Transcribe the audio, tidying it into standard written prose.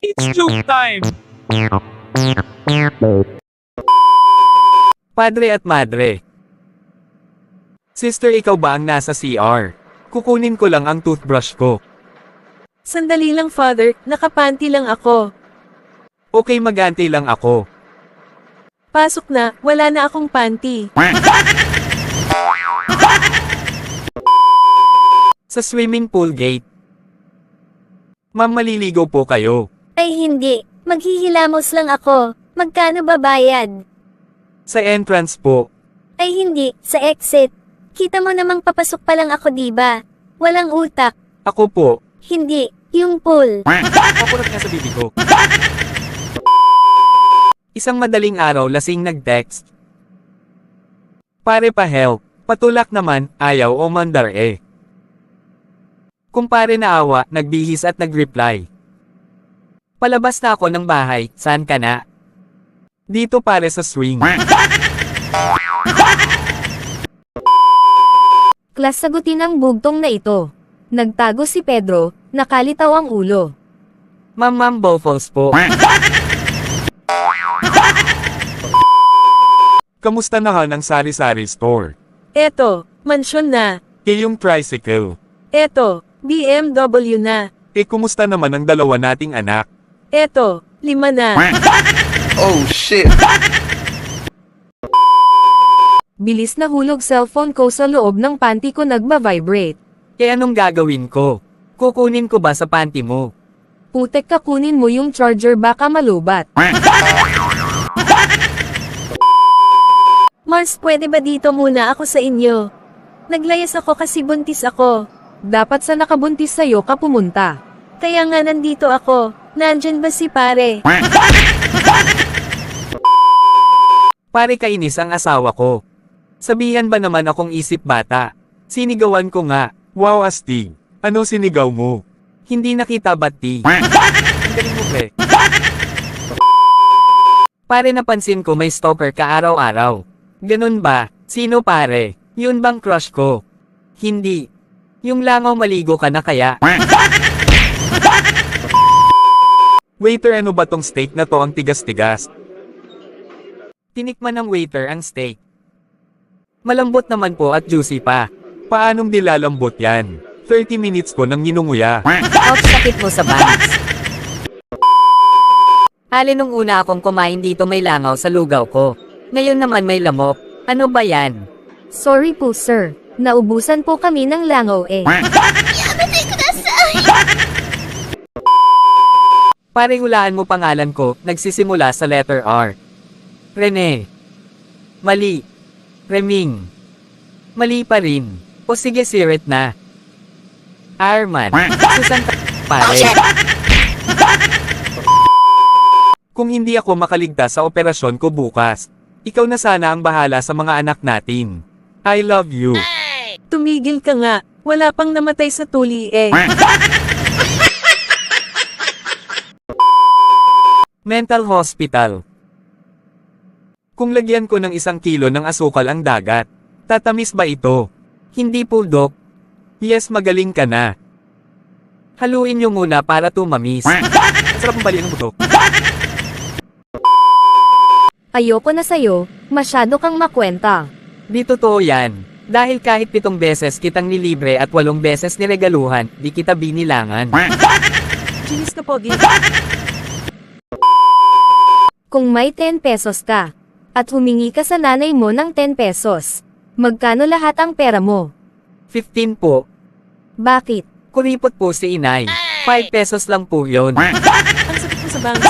It's joke time! Padre at madre. Sister, ikaw ba ang nasa CR? Kukunin ko lang ang toothbrush ko. Sandali lang, father, nakapanty lang ako. Okay, magantay lang ako. Pasok na, wala na akong panty. Sa swimming pool gate. Ma'am, maliligo po kayo. Ay hindi, maghihilamos lang ako. Magkano ba bayad? Sa entrance po. Ay hindi, sa exit. Kita mo namang papasok pa lang ako diba? Walang utak. Ako po. Hindi, yung pool. Papunot nga sa bibi ko. Isang madaling araw, lasing nag-text. Pare, pa help. Patulak naman, ayaw o mandar eh. Kumpare na awa, nagbihis at nag-reply. Palabas na ako ng bahay, saan ka na? Dito pare sa swing. Klas, sagutin ang bugtong na ito. Nagtago si Pedro, nakalitaw ang ulo. Ma'am, Bofals po. Kamusta na ha ng sari-sari store? Eto, mansyon na. Yung tricycle. Eto, BMW na. Kumusta naman ang dalawa nating anak? Eto, 5 na. Oh shit! Bilis na hulog cellphone ko sa loob ng panty ko, nagba-vibrate. Kaya anong gagawin ko? Kukunin ko ba sa panty mo? Putek ka, kunin mo yung charger, baka malubat. Mars, pwede ba dito muna ako sa inyo? Naglayas ako kasi buntis ako. Dapat sa nakabuntis sa'yo ka pumunta. Kaya nga nandito ako. Nandyan ba si pare? Pare, kainis ang asawa ko. Sabihan ba naman akong isip bata? Sinigawan ko nga. Wow, astig. Ano sinigaw mo? Hindi nakita ba't di? Ang galing mo, pre. Pare, napansin ko may stalker ka araw-araw. Ganun ba? Sino pare? Yun bang crush ko? Hindi. Yung langaw, maligo ka na kaya? Waiter, ano ba tong steak na to, ang tigas-tigas? Tinikman ng waiter ang steak. Malambot naman po at juicy pa. Paanong nilalambot yan? 30 minutes ko nang ninunguya. Ouch, sakit mo sa bangs. Hali, nung una akong kumain dito may langaw sa lugaw ko. Ngayon naman may lamok. Ano ba yan? Sorry po sir, naubusan po kami ng langaw eh. Pare, hulaan mo pangalan ko, nagsisimula sa letter R. Rene. Mali. Reming. Mali pa rin. O sige, sirit na. Arman. Susan pare. Kung hindi ako makaligtas sa operasyon ko bukas, ikaw na sana ang bahala sa mga anak natin. I love you. Tumigil ka nga. Wala pang namatay sa tuli eh. Mental hospital. Kung lagyan ko ng 1 kilo ng asukal ang dagat, tatamis ba ito? Hindi po, Dok. Yes, magaling ka na. Haluin nyo muna para tumamis. Sarap ang bali ng buto. Ayoko na sa'yo, masyado kang makwenta. Di totoo yan. Dahil kahit 7 beses kitang nilibre at 8 beses niregaluhan, di kita binilangan. Chinis ka, Pogi. Kung may 10 pesos ka, at humingi ka sa nanay mo ng 10 pesos, magkano lahat ang pera mo? 15 po. Bakit? Kuripot po si inay. 5 pesos lang po yun. Ang sakit mo sa bangs.